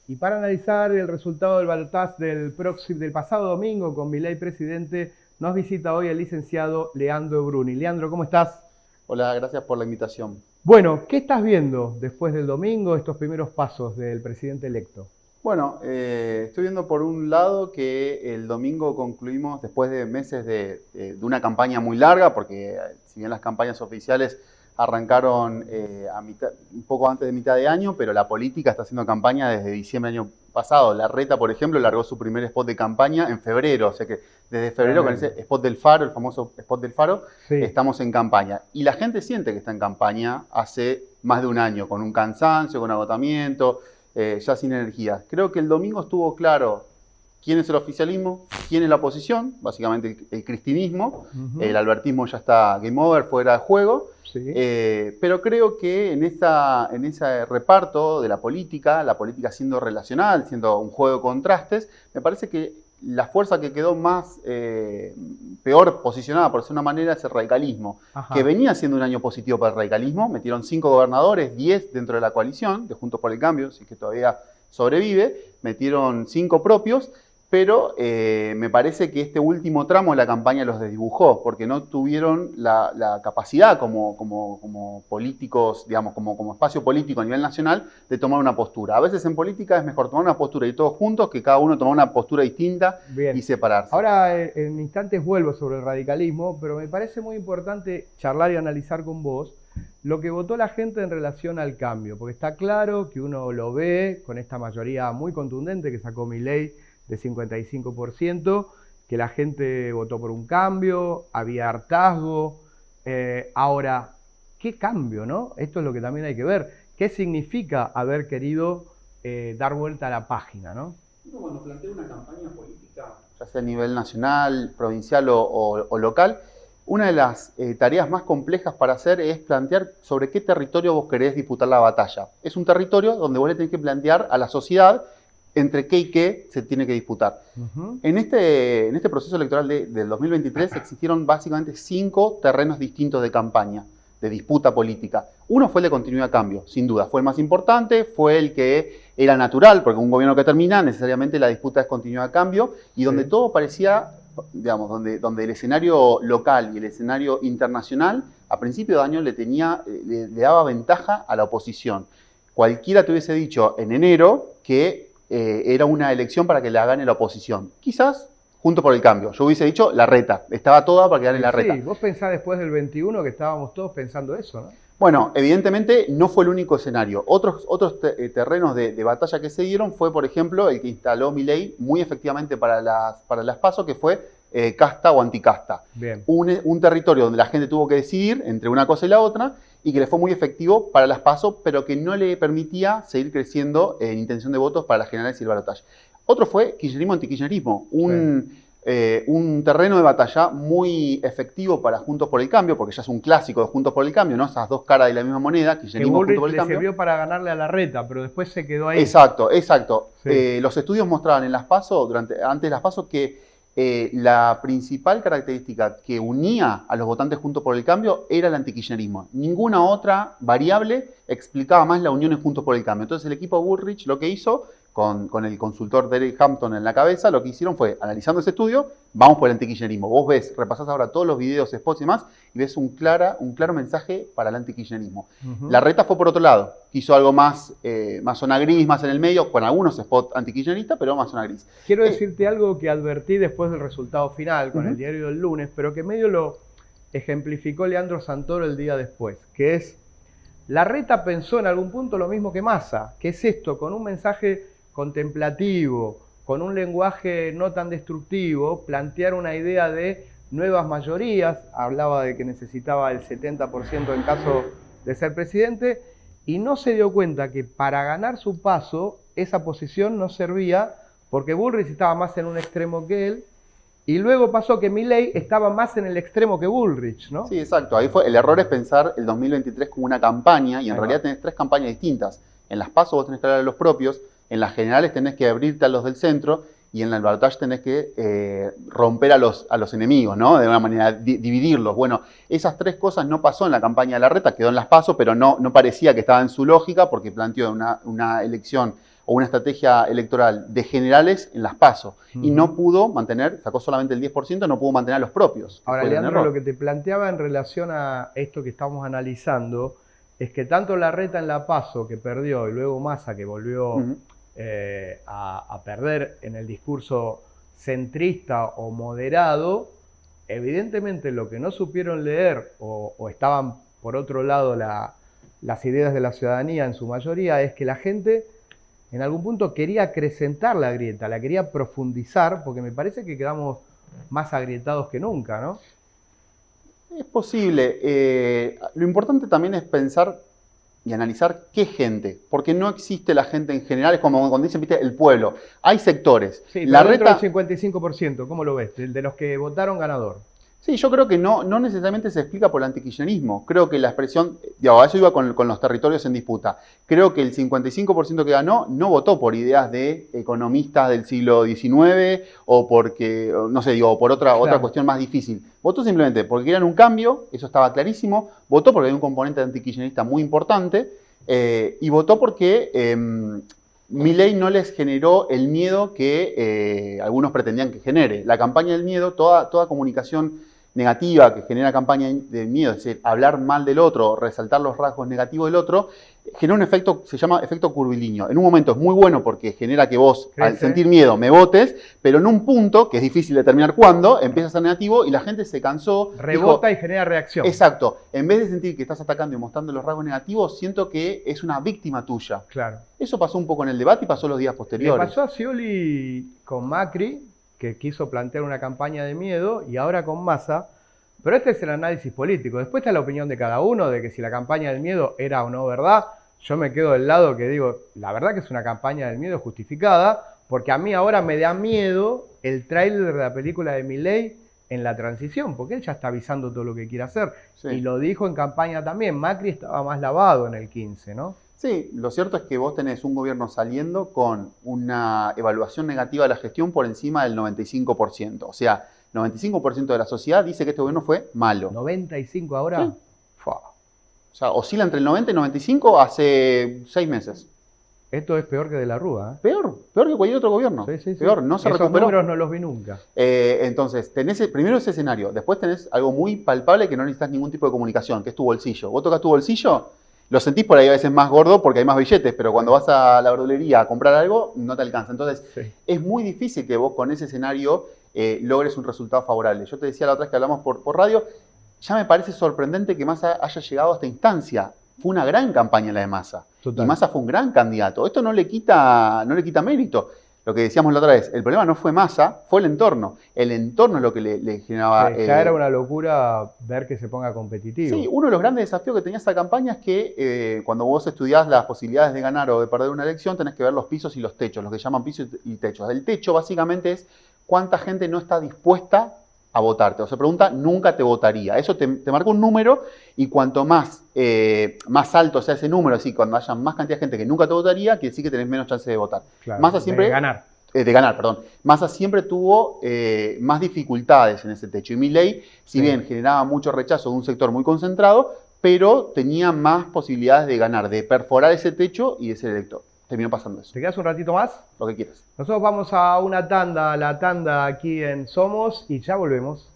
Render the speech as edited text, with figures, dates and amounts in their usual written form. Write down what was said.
Y para analizar el resultado del balotaje del pasado domingo con Milei presidente, nos visita hoy el licenciado Leandro Bruni. Leandro, ¿cómo estás? Hola, gracias por la invitación. Bueno, ¿qué estás viendo después del domingo, estos primeros pasos del presidente electo? Bueno, estoy viendo por un lado que el domingo concluimos después de meses de una campaña muy larga, porque si bien las campañas oficiales arrancaron un poco antes de mitad de año, pero la política está haciendo campaña desde diciembre del año pasado. Larreta, por ejemplo, largó su primer spot de campaña en febrero, o sea que desde febrero con ese spot del Faro, el famoso spot del Faro, Sí. estamos en campaña. Y la gente siente que está en campaña hace más de un año, con un cansancio, con agotamiento, ya sin energía. Creo que el domingo estuvo claro quién es el oficialismo, quién es la oposición, básicamente el cristinismo, el albertismo ya está game over, fuera de juego, Sí. pero creo que en ese reparto de la política siendo relacional, siendo un juego de contrastes, me parece que la fuerza que quedó más peor posicionada, por decir una manera, es el radicalismo, que Ajá. venía siendo un año positivo para el radicalismo. Metieron 5 gobernadores, 10 dentro de la coalición, de Juntos por el Cambio, así que todavía sobrevive. Metieron 5 propios, pero me parece que este último tramo de la campaña los desdibujó, porque no tuvieron la capacidad como políticos, digamos, como espacio político a nivel nacional, de tomar una postura. A veces en política es mejor tomar una postura y todos juntos que cada uno tomar una postura distinta y Bien. separarse. Ahora en instantes vuelvo sobre el radicalismo, pero me parece muy importante charlar y analizar con vos lo que votó la gente en relación al cambio, porque está claro que uno lo ve con esta mayoría muy contundente que sacó Milei de 55%, que la gente votó por un cambio, había hartazgo. Ahora, ¿qué cambio, no? Esto es lo que también hay que ver. ¿Qué significa haber querido dar vuelta a la página, no? Uno cuando plantea una campaña política, ya sea a nivel nacional, provincial o local, una de las tareas más complejas para hacer es plantear sobre qué territorio vos querés disputar la batalla. Es un territorio donde vos le tenés que plantear a la sociedad entre qué y qué se tiene que disputar. En este proceso electoral del 2023 existieron básicamente 5 terrenos distintos de campaña, de disputa política. Uno fue el de continuidad a cambio, sin duda. Fue el más importante, fue el que era natural, porque un gobierno que termina, necesariamente la disputa es continuidad a cambio, y donde todo parecía, digamos, donde el escenario local y el escenario internacional, a principio de año le daba ventaja a la oposición. Cualquiera te hubiese dicho en enero que era una elección para que la gane la oposición. Quizás Juntos por el Cambio. Yo hubiese dicho Larreta. Estaba toda para que gane Larreta. Sí, vos pensás después del 21 que estábamos todos pensando eso, ¿no? Bueno, evidentemente no fue el único escenario. Otros terrenos de batalla que se dieron fue, por ejemplo, el que instaló Milei muy efectivamente para las PASO, que fue casta o anticasta. Bien. Un territorio donde la gente tuvo que decidir entre una cosa y la otra y que le fue muy efectivo para las PASO, pero que no le permitía seguir creciendo en intención de votos para las generales y el balotaje. Otro fue kirchnerismo-antikirchnerismo, un terreno de batalla muy efectivo para Juntos por el Cambio, porque ya es un clásico de Juntos por el Cambio, ¿no? Esas dos caras de la misma moneda, Que kirchnerismo, Juntos Bullrich por el le Cambio. sirvió para ganarle a Larreta, pero después se quedó ahí. Exacto, exacto. Sí. Los estudios mostraban en las PASO, antes de las PASO, que la principal característica que unía a los votantes Juntos por el Cambio era el antikirchnerismo. Ninguna otra variable explicaba más la unión en Juntos por el Cambio. Entonces el equipo Bullrich lo que hizo, con el consultor Derek Hampton en la cabeza, lo que hicieron fue, analizando ese estudio, vamos por el antikirchnerismo. Vos ves, repasás ahora todos los videos, spots y demás, y ves un claro mensaje para el antikirchnerismo. Larreta fue por otro lado, quiso algo más zona gris, más en el medio, con algunos spots antikirchneristas, pero más zona gris. Quiero decirte algo que advertí después del resultado final con el diario del lunes, pero que medio lo ejemplificó Leandro Santoro el día después, que es, Larreta pensó en algún punto lo mismo que Massa, que es esto, con un mensaje contemplativo, con un lenguaje no tan destructivo, plantear una idea de nuevas mayorías, hablaba de que necesitaba el 70% en caso de ser presidente, y no se dio cuenta que para ganar su paso, esa posición no servía, porque Bullrich estaba más en un extremo que él, y luego pasó que Milei estaba más en el extremo que Bullrich, ¿no? Sí, exacto. Ahí fue, el error es pensar el 2023 como una campaña, y en realidad tenés 3 campañas distintas. En las PASO vos tenés que hablar a los propios, en las generales tenés que abrirte a los del centro, y en el balotaje tenés que romper a los enemigos, ¿no? De una manera, dividirlos. Bueno, esas 3 cosas no pasó en la campaña de Larreta, quedó en las PASO, pero no parecía que estaba en su lógica, porque planteó una elección o una estrategia electoral de generales en las PASO. Y no pudo mantener, sacó solamente el 10%, no pudo mantener a los propios. Ahora, Leandro, lo que te planteaba en relación a esto que estamos analizando es que tanto Larreta en la PASO, que perdió, y luego Massa, que volvió a perder en el discurso centrista o moderado, evidentemente lo que no supieron leer o estaban por otro lado las ideas de la ciudadanía en su mayoría es que la gente en algún punto quería acrecentar la grieta, la quería profundizar, porque me parece que quedamos más agrietados que nunca, ¿no? Es posible. Lo importante también es pensar y analizar qué gente, porque no existe la gente en general, es como cuando dicen, viste, el pueblo. Hay sectores. Sí, pero dentro del 55%, ¿cómo lo ves? De los que votaron ganador. Sí, yo creo que no necesariamente se explica por el antikirchnerismo. Creo que la expresión, a eso iba con los territorios en disputa. Creo que el 55% que ganó no votó por ideas de economistas del siglo XIX o porque, no sé, digo, por otra cuestión más difícil. Votó simplemente porque querían un cambio, eso estaba clarísimo. Votó porque hay un componente antikirchnerista muy importante y votó porque Milei no les generó el miedo que algunos pretendían que genere. La campaña del miedo, toda comunicación negativa que genera campaña de miedo, es decir, hablar mal del otro, resaltar los rasgos negativos del otro, genera un efecto, se llama efecto curvilíneo. En un momento es muy bueno porque genera que vos, al sentir miedo, me votes, pero en un punto, que es difícil determinar cuándo, empieza a ser negativo y la gente se cansó. Rebota y genera reacción. Exacto. En vez de sentir que estás atacando y mostrando los rasgos negativos, siento que es una víctima tuya. Claro. Eso pasó un poco en el debate y pasó los días posteriores. Le pasó a Scioli con Macri, que quiso plantear una campaña de miedo, y ahora con Massa. Pero este es el análisis político. Después está la opinión de cada uno de que si la campaña del miedo era o no verdad. Yo me quedo del lado que digo, la verdad que es una campaña del miedo justificada, porque a mí ahora me da miedo el tráiler de la película de Milei en la transición, porque él ya está avisando todo lo que quiere hacer. Sí. Y lo dijo en campaña también. Macri estaba más lavado en el 15, ¿no? Sí, lo cierto es que vos tenés un gobierno saliendo con una evaluación negativa de la gestión por encima del 95%. O sea, 95% de la sociedad dice que este gobierno fue malo. ¿95 ahora? Sí. O sea, oscila entre el 90 y 95 hace 6 meses. Esto es peor que de la Rúa, ¿eh? Peor que cualquier otro gobierno. Sí. Peor, no se Esos recuperó. números no los vi nunca. Entonces, tenés primero ese escenario. Después tenés algo muy palpable que no necesitas ningún tipo de comunicación, que es tu bolsillo. Vos tocas tu bolsillo, lo sentís por ahí a veces más gordo porque hay más billetes, pero cuando vas a la verdulería a comprar algo, no te alcanza. Entonces, es muy difícil que vos con ese escenario logres un resultado favorable. Yo te decía la otra vez que hablamos por radio, ya me parece sorprendente que Massa haya llegado a esta instancia. Fue una gran campaña la de Massa. Total. Y Massa fue un gran candidato. Esto no le quita mérito. Lo que decíamos la otra vez, el problema no fue Massa, fue el entorno. El entorno es lo que le generaba... ya era una locura ver que se ponga competitivo. Sí, uno de los grandes desafíos que tenía esta campaña es que cuando vos estudiás las posibilidades de ganar o de perder una elección, tenés que ver los pisos y los techos, lo que llaman pisos y techos. El techo básicamente es cuánta gente no está dispuesta a votarte. O se pregunta, nunca te votaría. Eso te marca un número y cuanto más alto sea ese número, así cuando haya más cantidad de gente que nunca te votaría, quiere decir que tenés menos chance de votar. Claro, Massa siempre, de ganar, perdón. Massa siempre tuvo más dificultades en ese techo. Y Milei, si bien generaba mucho rechazo de un sector muy concentrado, pero tenía más posibilidades de ganar, de perforar ese techo y de ser elector. Terminó pasando eso. ¿Te quedas un ratito más? Lo que quieras. Nosotros vamos a una tanda, la tanda aquí en Somos, y ya volvemos.